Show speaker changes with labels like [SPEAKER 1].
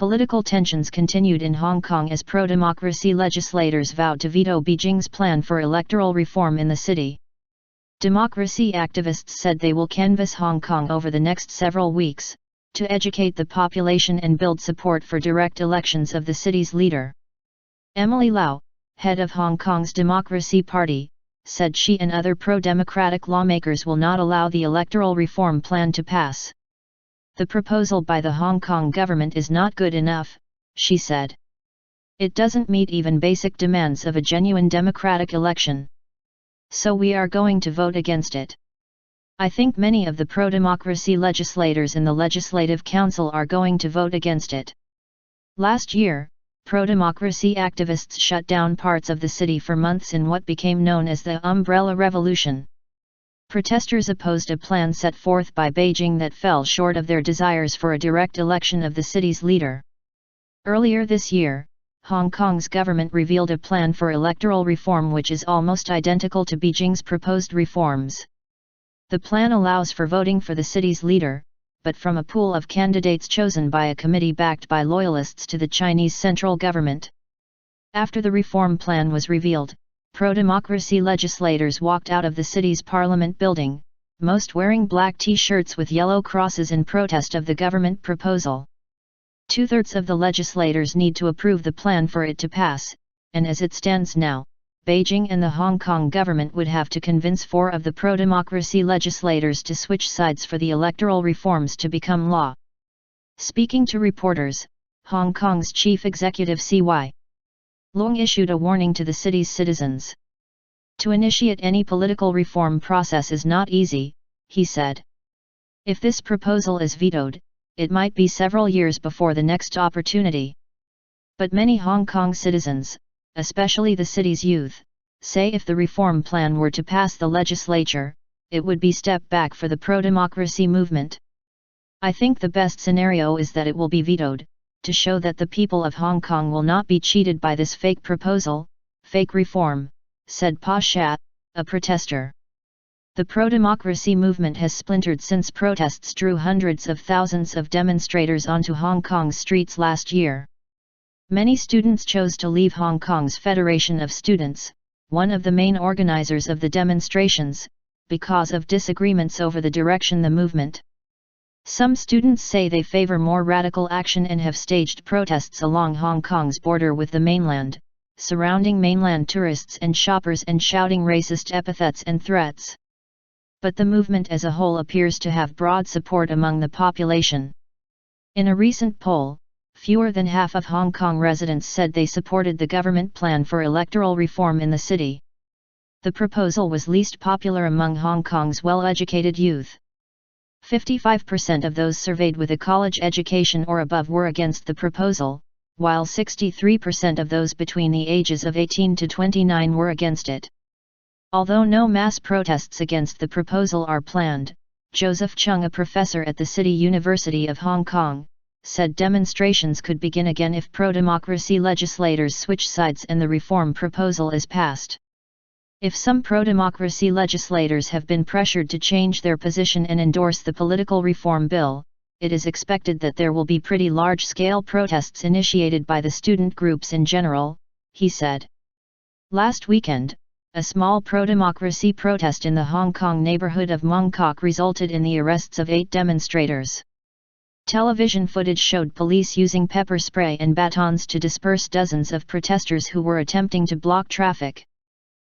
[SPEAKER 1] Political tensions continued in Hong Kong as pro-democracy legislators vowed to veto Beijing's plan for electoral reform in the city. Democracy activists said they will canvass Hong Kong over the next several weeks, to educate the population and build support for direct elections of the city's leader. Emily Lau, head of Hong Kong's Democracy Party, said she and other pro-democratic lawmakers will not allow the electoral reform plan to pass. The proposal by the Hong Kong government is not good enough, she said. It doesn't meet even basic demands of a genuine democratic election. So we are going to vote against it. I think many of the pro-democracy legislators in the Legislative Council are going to vote against it. Last year, pro-democracy activists shut down parts of the city for months in what became known as the Umbrella Revolution. Protesters opposed a plan set forth by Beijing that fell short of their desires for a direct election of the city's leader. Earlier this year, Hong Kong's government revealed a plan for electoral reform which is almost identical to Beijing's proposed reforms. The plan allows for voting for the city's leader, but from a pool of candidates chosen by a committee backed by loyalists to the Chinese central government. After the reform plan was revealed, pro-democracy legislators walked out of the city's parliament building, most wearing black t-shirts with yellow crosses in protest of the government proposal. Two-thirds of the legislators need to approve the plan for it to pass, and as it stands now, Beijing and the Hong Kong government would have to convince 4 of the pro-democracy legislators to switch sides for the electoral reforms to become law. Speaking to reporters, Hong Kong's chief executive C.Y. Leung issued a warning to the city's citizens. To initiate any political reform process is not easy, he said. If this proposal is vetoed, it might be several years before the next opportunity. But many Hong Kong citizens, especially the city's youth, say if the reform plan were to pass the legislature, it would be step back for the pro-democracy movement. I think the best scenario is that it will be vetoed, to show that the people of Hong Kong will not be cheated by this fake proposal, fake reform, said Pa Shat, a protester. The pro-democracy movement has splintered since protests drew hundreds of thousands of demonstrators onto Hong Kong's streets last year. Many students chose to leave Hong Kong's Federation of Students, one of the main organizers of the demonstrations, because of disagreements over the direction the movement. Some students say they favor more radical action and have staged protests along Hong Kong's border with the mainland, surrounding mainland tourists and shoppers and shouting racist epithets and threats. But the movement as a whole appears to have broad support among the population. In a recent poll, fewer than half of Hong Kong residents said they supported the government plan for electoral reform in the city. The proposal was least popular among Hong Kong's well-educated youth. 55% of those surveyed with a college education or above were against the proposal, while 63% of those between the ages of 18 to 29 were against it. Although no mass protests against the proposal are planned, Joseph Chung, a professor at the City University of Hong Kong, said demonstrations could begin again if pro-democracy legislators switch sides and the reform proposal is passed. If some pro-democracy legislators have been pressured to change their position and endorse the political reform bill, it is expected that there will be pretty large-scale protests initiated by the student groups in general, he said. Last weekend, a small pro-democracy protest in the Hong Kong neighborhood of Mong Kok resulted in the arrests of 8 demonstrators. Television footage showed police using pepper spray and batons to disperse dozens of protesters who were attempting to block traffic.